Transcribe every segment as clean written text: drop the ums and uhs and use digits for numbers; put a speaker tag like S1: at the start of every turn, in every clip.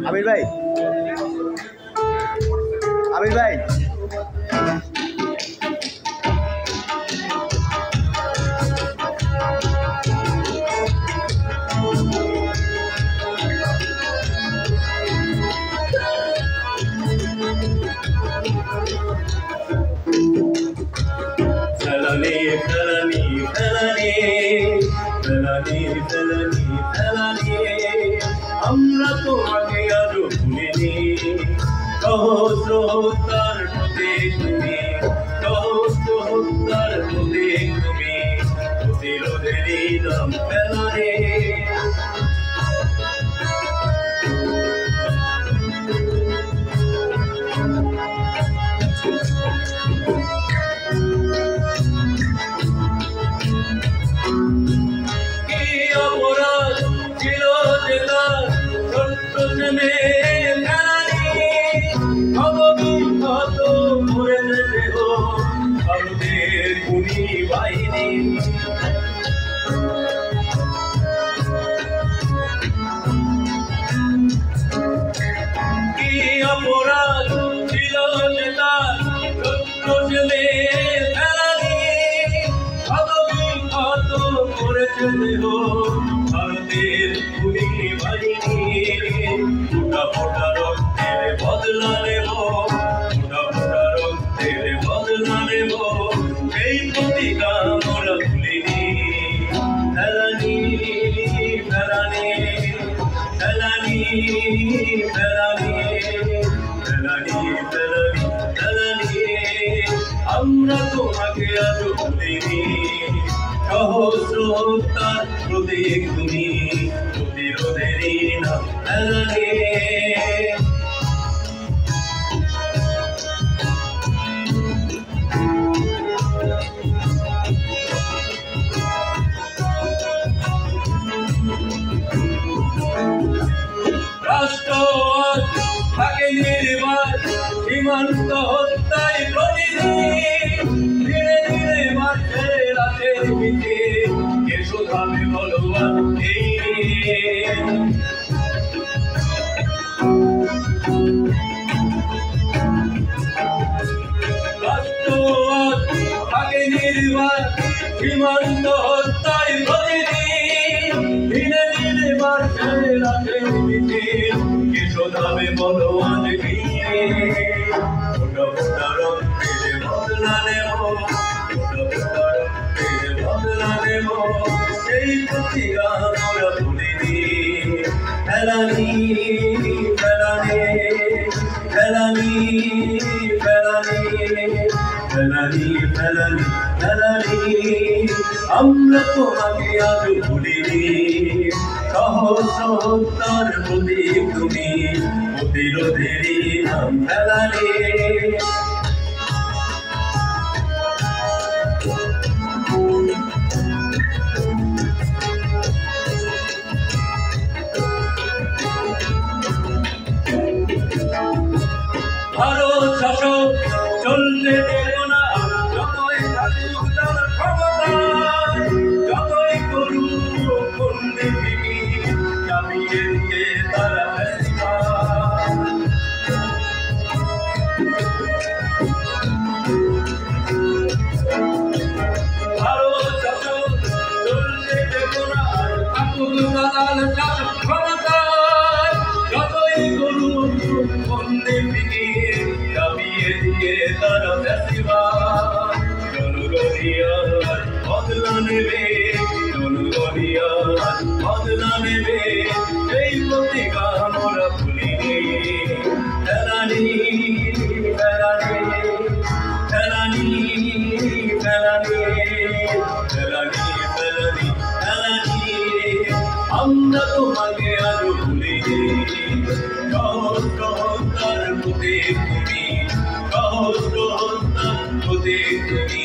S1: আমির ভাই, আমির ভাই,
S2: ফেলানি ফেলানি ফেলানি ফেলানি ফেলানি ফেলানি আমরা তোমাকে আজও ভুলিনি সহস্র হত্যার প্রতি তুমি সহস্র হত্যার প্রতি তুমি প্রতিরোধেরই নাম ফেলানি অপরাধ ছিল যে তার ছোট্ট ছেলে ফেলানি কত করেছে দেহ ভারতের খুনি বাহিনী ফোটা ফোটা রক্তের বদলা নেব ফোটা ফোটা রক্তের বদলা নেব এই প্রতিজ্ঞা আমরা ভুলিনি ফেলানি ফেলানি ফেলানি ফেলানি ফেলানি ফেলানি ফেলানি আমরা তোমাকে আজও ভুলিনি সহস্র হত্যার প্রতীক তুমি প্রতিরোধেরই নাম ফেলানি রাষ্ট্র আজ থাকে নির্বাক সীমান্ত হত্যায় প্রতিদিন ধীরে ধীরে মাঠে রাতের পিঠে কে শোধাবে বলবান এই রাষ্ট্র আজ থাকে নির্বাক সীমান্ত হত্যায় প্রতিদিন ধীরে ধীরে মাঠে রাতের পিঠে কে শোধাবে বলবান ফোটা ফোটা রক্তের বদলা নেব ফোটা ফোটা রক্তের বদলা নেব এই প্রতিজ্ঞা আমরা ভুলিনি ফেলানি ফেলানি ফেলানি ফেলানি ফেলানি ফেলানি ফেলানি আমরা তোমাকে আজও ভুলিনি সহস্র হত্যার প্রতীক তুমি প্রতিরোধেরই নাম ফেলানি ভারত শাসক চলতে দেব না যতই থাকুক তার ক্ষমতায় যতই করুক বন্দী ভীমি চাপিয়ে দিয়ে তারা ভারত শাসক চলতে দেব না থাকুক দালাল শাসক ক্ষমতায় যতই করুক বন্দী ভীমি চাপিয়ে দিয়ে তারা ফ্যাসিবাদ জনগণিয়ার বদলা নেবে জনগণিয়ার বদলা নেবে এই প্রতিজ্ঞা আমরা ভুলিনি ফেলানি ফেলানি ফেলানি ফেলানি ফেলানি ফেলানি ফেলানি আমরা তোমাকে আজও ভুলিনি সহস্র হত্যার প্রতীক তুমি সহস্র হত্যার প্রতীক তুমি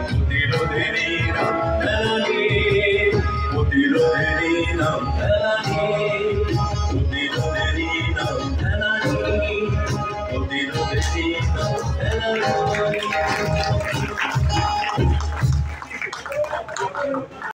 S2: প্রতিরোধেরই নাম ফেলানি প্রতিরোধেরই নাম ফেলানি প্রতিরোধেরই নাম ফেলানি প্রতিরোধেরই নাম ফেলানি